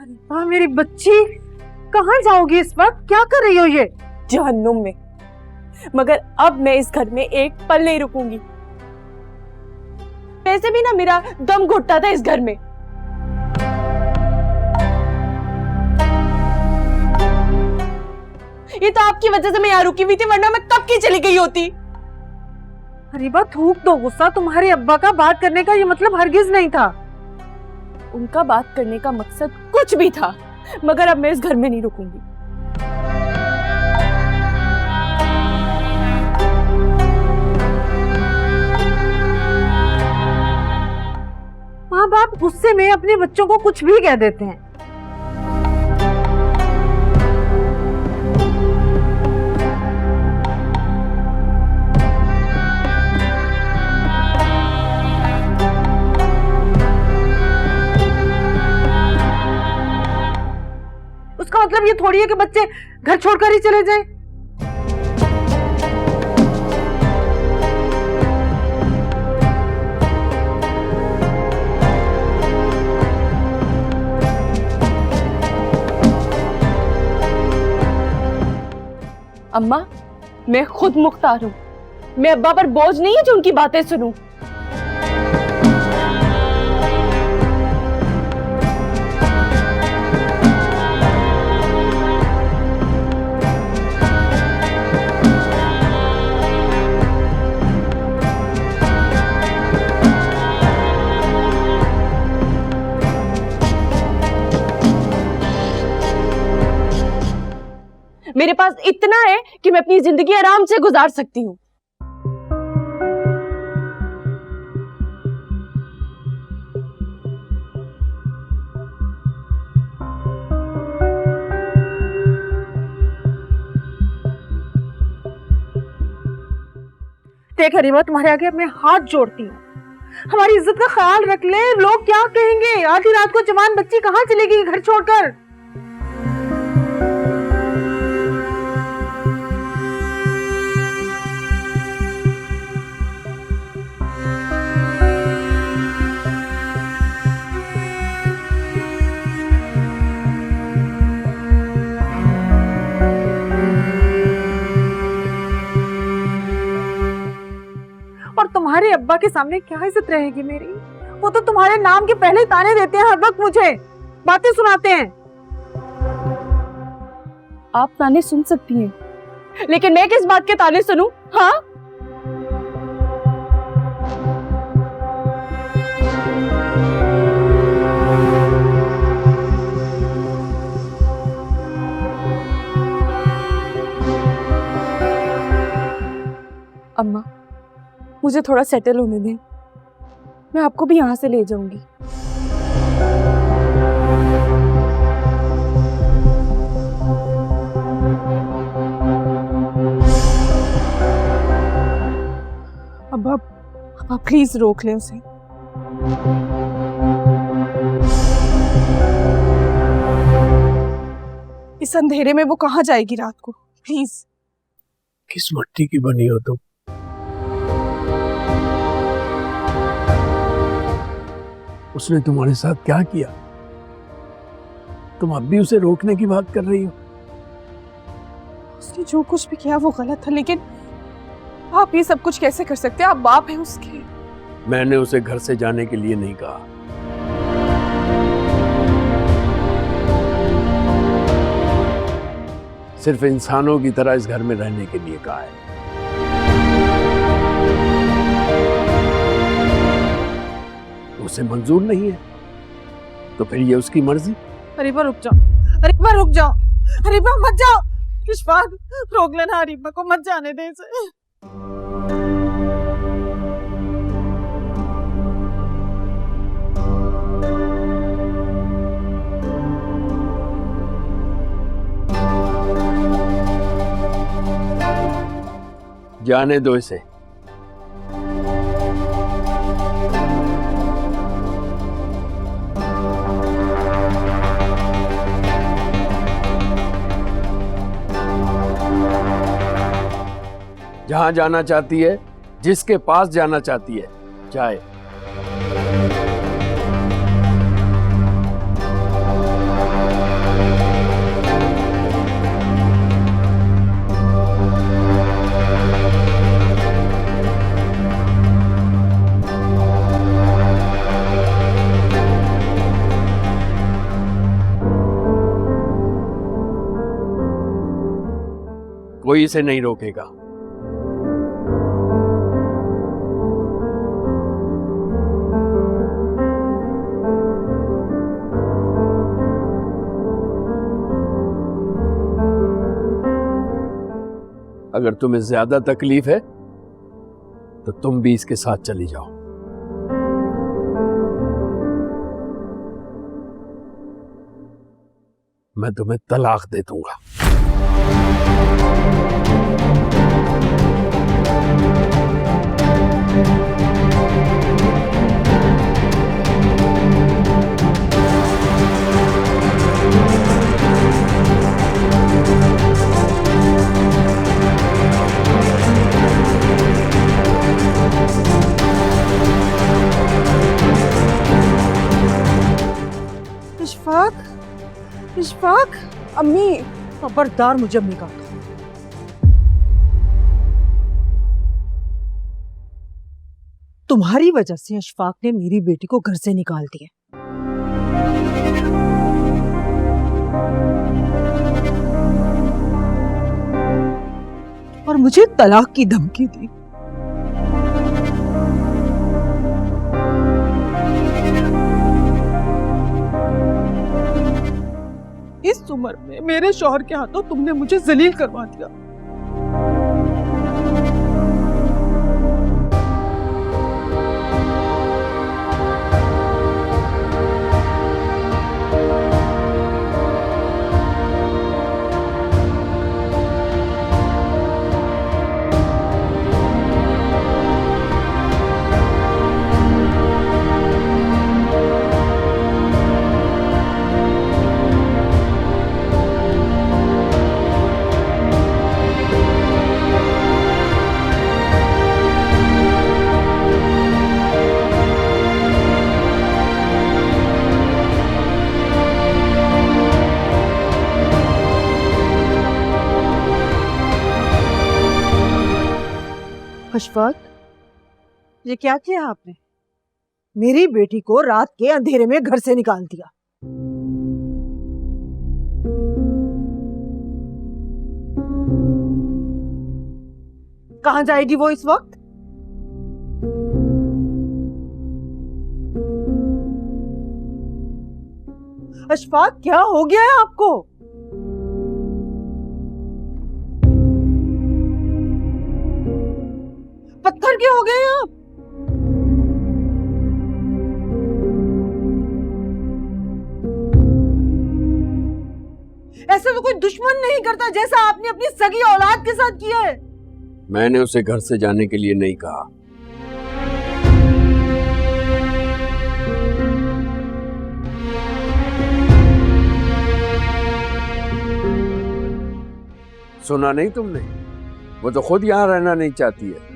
अरे वाह मेरी बच्ची, कहाँ जाओगी इस वक्त? क्या कर रही हो ये? जहन्नुम में। मगर अब मैं इस घर में एक पल नहीं रुकूंगी। वैसे भी ना मेरा दम घुटता था इस घर में। ये तो आपकी वजह से मैं यहाँ रुकी हुई थी, वरना मैं कब की चली गई होती। अरे वाह थूक दो गुस्सा। तुम्हारे अब्बा का बात करने का ये मतलब हरगिज नहीं था। उनका बात करने का मकसद कुछ भी था, मगर अब मैं इस घर में नहीं रुकूंगी। माँ बाप गुस्से में अपने बच्चों को कुछ भी कह देते हैं। उसका मतलब ये थोड़ी है कि बच्चे घर छोड़कर ही चले जाएं। अम्मा, मैं खुद मुख्तार हूँ। मैं अब्बा पर बोझ नहीं है जो उनकी बातें सुनूं। मेरे पास इतना है कि मैं अपनी जिंदगी आराम से गुजार सकती हूँ। देख हरीबा, तुम्हारे आगे मैं हाथ जोड़ती हूँ, हमारी इज्जत का ख्याल रख ले। लोग क्या कहेंगे? आधी रात को जवान बच्ची कहाँ चलेगी घर छोड़कर? और तुम्हारे अब्बा के सामने क्या इज्जत रहेगी मेरी? वो तो तुम्हारे नाम के पहले ताने देते हैं, हर वक्त मुझे बातें सुनाते हैं। आप ताने सुन सकती हैं, लेकिन मैं किस बात के ताने सुनूं? हाँ, अम्मा मुझे थोड़ा सेटल होने दें, मैं आपको भी यहाँ से ले जाऊंगी। अब आप प्लीज रोक लें उसे। इस अंधेरे में वो कहाँ जाएगी रात को? प्लीज। किस मट्टी की बनी हो तुम? उसने तुम्हारे साथ क्या किया? तुम अब भी उसे रोकने की बात कर रही हो? उसने जो कुछ भी किया वो गलत था, लेकिन आप ये सब कुछ कैसे कर सकते हैं? आप बाप हैं उसके। मैंने उसे घर से जाने के लिए नहीं कहा। सिर्फ इंसानों की तरह इस घर में रहने के लिए कहा है। उसे मंजूर नहीं है तो फिर ये उसकी मर्जी। हरीबा रुक जाओ, हरीबा रुक जाओ, हरीबा मत जाओ। इशफाक रोक लेना, हरीबा को मत जाने दे इसे। जाने दो इसे। जहां जाना चाहती है, जिसके पास जाना चाहती है, जाए। कोई इसे नहीं रोकेगा। अगर तुम्हें ज्यादा तकलीफ है तो तुम भी इसके साथ चली जाओ। मैं तुम्हें तलाक दे दूंगा। इशफाक, इशफाक, अम्मी, खबरदार मुझे अम्मी का। तुम्हारी वजह से इशफाक ने मेरी बेटी को घर से निकाल दिया। और मुझे तलाक की धमकी दी। इस उम्र में मेरे शौहर के हाथों तुमने मुझे जलील करवा दिया। इशफाक, ये क्या किया आपने? मेरी बेटी को रात के अंधेरे में घर से निकाल दिया। कहां जाएगी वो इस वक्त? इशफाक, क्या हो गया है आपको? पत्थर के हो गए आप? ऐसा तो कोई दुश्मन नहीं करता जैसा आपने अपनी सगी औलाद के साथ किया है। मैंने उसे घर से जाने के लिए नहीं कहा। सुना नहीं तुमने? वो तो खुद यहां रहना नहीं चाहती है।